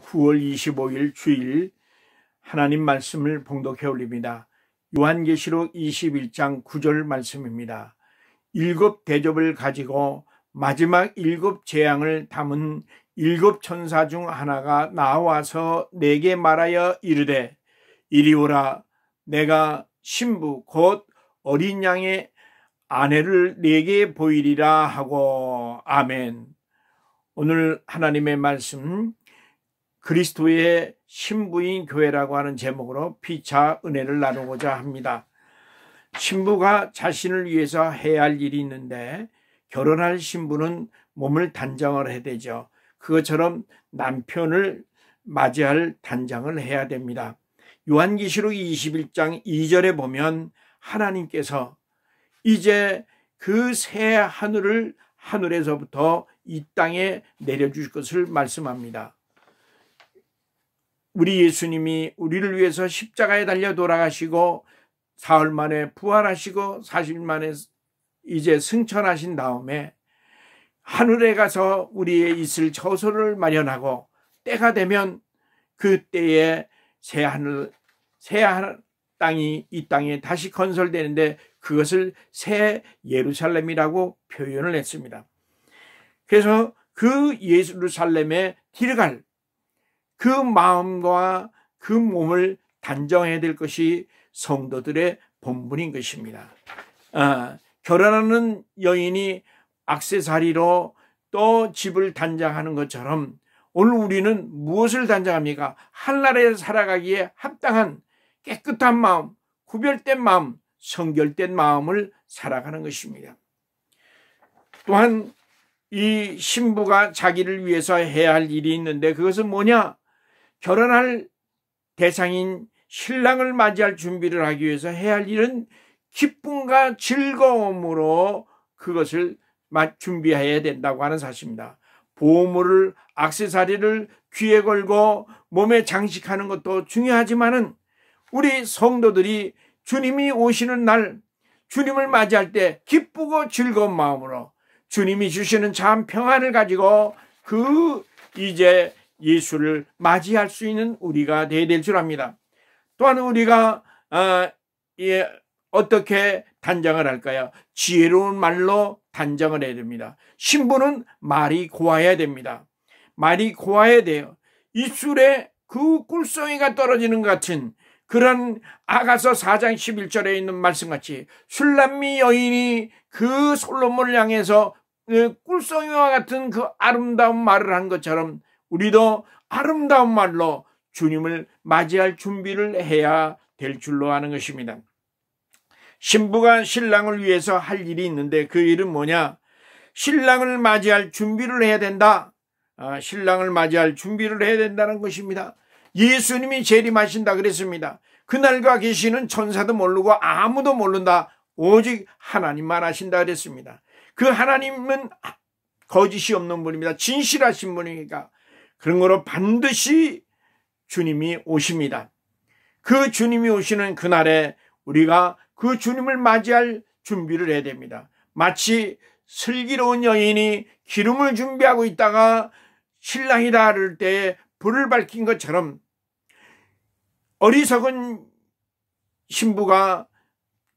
9월 25일 주일 하나님 말씀을 봉독해 올립니다. 요한계시록 21장 9절 말씀입니다. 7 대접을 가지고 마지막 7 재앙을 담은 7 천사 중 하나가 나와서 내게 말하여 이르되 이리 오라. 내가 신부 곧 어린 양의 아내를 내게 보이리라 하고. 아멘. 오늘 하나님의 말씀, 그리스도의 신부인 교회라고 하는 제목으로 피차 은혜를 나누고자 합니다. 신부가 자신을 위해서 해야 할 일이 있는데, 결혼할 신부는 몸을 단장을 해야 되죠. 그것처럼 남편을 맞이할 단장을 해야 됩니다. 요한계시록 21장 2절에 보면 하나님께서 이제 그 새 하늘에서부터 이 땅에 내려주실 것을 말씀합니다. 우리 예수님이 우리를 위해서 십자가에 달려 돌아가시고 사흘 만에 부활하시고 40일 만에 이제 승천하신 다음에 하늘에 가서 우리의 있을 처소를 마련하고 때가 되면 그 때에 새 땅이 이 땅에 다시 건설되는데 그것을 새 예루살렘이라고 표현을 했습니다. 그래서 그 예루살렘에 들어갈 그 마음과 그 몸을 단정해야 될 것이 성도들의 본분인 것입니다. 결혼하는 여인이 액세서리로 또 집을 단장하는 것처럼 오늘 우리는 무엇을 단장합니까? 한나라에 살아가기에 합당한 깨끗한 마음, 구별된 마음, 성결된 마음을 살아가는 것입니다. 또한 이 신부가 자기를 위해서 해야 할 일이 있는데 그것은 뭐냐? 결혼할 대상인 신랑을 맞이할 준비를 하기 위해서 해야 할 일은 기쁨과 즐거움으로 그것을 준비해야 된다고 하는 사실입니다. 보물을, 액세서리를 귀에 걸고 몸에 장식하는 것도 중요하지만은 우리 성도들이 주님이 오시는 날, 주님을 맞이할 때 기쁘고 즐거운 마음으로 주님이 주시는 참 평안을 가지고 이제 예수를 맞이할 수 있는 우리가 되어야 될 줄 압니다. 또한 우리가 어떻게 단장을 할까요? 지혜로운 말로 단장을 해야 됩니다. 신부는 말이 고와야 됩니다. 말이 고와야 돼요. 입술에 그 꿀송이가 떨어지는 것 같은 그런 아가서 4장 11절에 있는 말씀같이 술람미 여인이 그 솔로몬을 향해서 꿀송이와 같은 그 아름다운 말을 한 것처럼 우리도 아름다운 말로 주님을 맞이할 준비를 해야 될 줄로 아는 것입니다. 신부가 신랑을 위해서 할 일이 있는데 그 일은 뭐냐? 신랑을 맞이할 준비를 해야 된다. 신랑을 맞이할 준비를 해야 된다는 것입니다. 예수님이 재림하신다 그랬습니다. 그날과 계시는 천사도 모르고 아무도 모른다. 오직 하나님만 아신다 그랬습니다. 그 하나님은 거짓이 없는 분입니다. 진실하신 분이니까 그런 거로 반드시 주님이 오십니다. 그 주님이 오시는 그날에 우리가 그 주님을 맞이할 준비를 해야 됩니다. 마치 슬기로운 여인이 기름을 준비하고 있다가 신랑이 다를 때에 불을 밝힌 것처럼 어리석은 신부가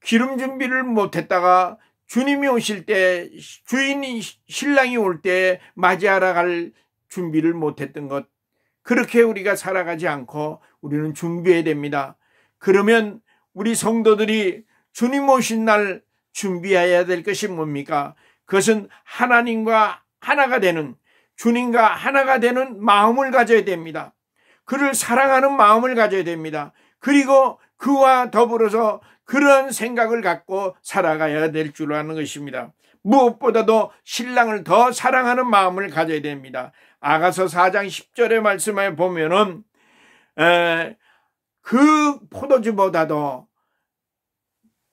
기름 준비를 못했다가 주님이 오실 때, 신랑이 올 때 맞이하러 갈 준비를 못했던 것, 그렇게 우리가 살아가지 않고 우리는 준비해야 됩니다. 그러면 우리 성도들이 주님 오신 날 준비해야 될 것이 뭡니까? 그것은 하나님과 하나가 되는, 주님과 하나가 되는 마음을 가져야 됩니다. 그를 사랑하는 마음을 가져야 됩니다. 그리고 그와 더불어서 그런 생각을 갖고 살아가야 될 줄 아는 것입니다. 무엇보다도 신랑을 더 사랑하는 마음을 가져야 됩니다. 아가서 4장 10절의 말씀에 보면은 그 포도주보다도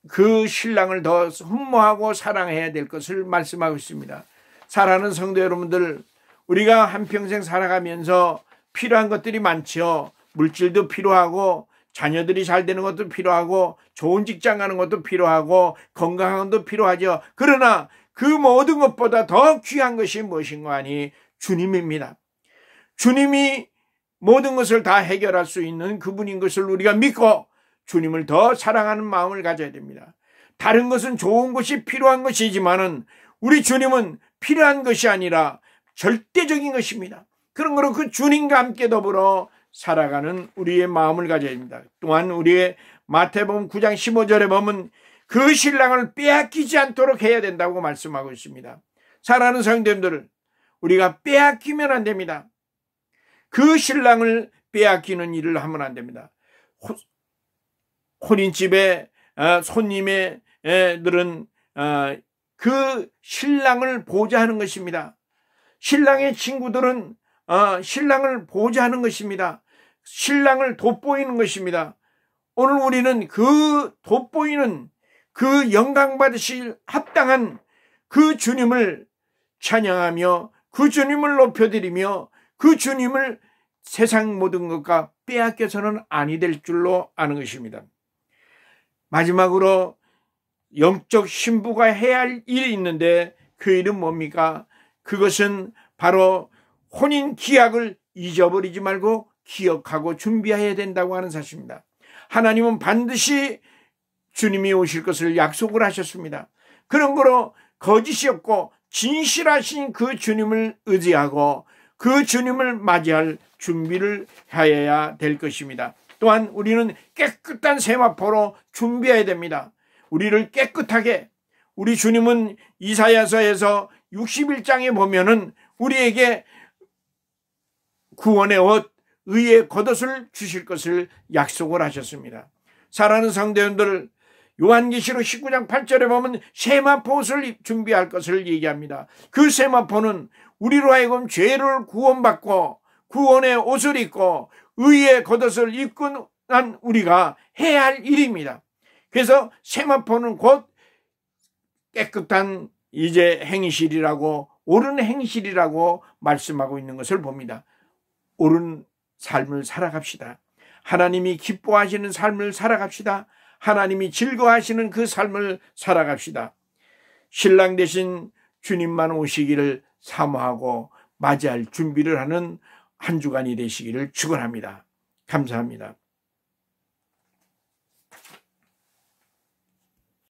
그 신랑을 더 흠모하고 사랑해야 될 것을 말씀하고 있습니다. 사랑하는 성도 여러분들, 우리가 한평생 살아가면서 필요한 것들이 많죠. 물질도 필요하고 자녀들이 잘 되는 것도 필요하고 좋은 직장 가는 것도 필요하고 건강한 것도 필요하죠. 그러나 그 모든 것보다 더 귀한 것이 무엇인가 하니 주님입니다. 주님이 모든 것을 다 해결할 수 있는 그분인 것을 우리가 믿고 주님을 더 사랑하는 마음을 가져야 됩니다. 다른 것은 좋은 것이 필요한 것이지만은 우리 주님은 필요한 것이 아니라 절대적인 것입니다. 그런 거로 그 주님과 함께 더불어 살아가는 우리의 마음을 가져야 됩니다. 또한 우리의 마태복음 9장 15절에 보면 그 신랑을 빼앗기지 않도록 해야 된다고 말씀하고 있습니다. 사랑하는 성도님들, 우리가 빼앗기면 안 됩니다. 그 신랑을 빼앗기는 일을 하면 안 됩니다. 혼인집에 손님들은 그 신랑을 보자 하는 것입니다. 신랑의 친구들은 신랑을 보자 하는 것입니다. 신랑을 돋보이는 것입니다. 오늘 우리는 그 돋보이는 그 영광 받으실 합당한 그 주님을 찬양하며 그 주님을 높여드리며 그 주님을 세상 모든 것과 빼앗겨서는 아니 될 줄로 아는 것입니다. 마지막으로 영적 신부가 해야 할 일이 있는데 그 일은 뭡니까? 그것은 바로 혼인 기약을 잊어버리지 말고 기억하고 준비해야 된다고 하는 사실입니다. 하나님은 반드시 주님이 오실 것을 약속을 하셨습니다. 그런 거로 거짓이 없고 진실하신 그 주님을 의지하고 그 주님을 맞이할 준비를 하여야 될 것입니다. 또한 우리는 깨끗한 세마포로 준비해야 됩니다. 우리를 깨끗하게, 우리 주님은 이사야서에서 61장에 보면은 우리에게 구원의 옷, 의의 겉옷을 주실 것을 약속을 하셨습니다. 사랑하는 성도님들, 요한계시록 19장 8절에 보면 세마포 옷을 준비할 것을 얘기합니다. 그 세마포는 우리로 하여금 죄를 구원받고 구원의 옷을 입고 의의 겉옷을 입고 난 우리가 해야 할 일입니다. 그래서 세마포는 곧 깨끗한 이제 행실이라고, 옳은 행실이라고 말씀하고 있는 것을 봅니다. 옳은 삶을 살아갑시다. 하나님이 기뻐하시는 삶을 살아갑시다. 하나님이 즐거워하시는 그 삶을 살아갑시다. 신랑 되신 주님만 오시기를 사모하고 맞이할 준비를 하는 한 주간이 되시기를 축원합니다. 감사합니다.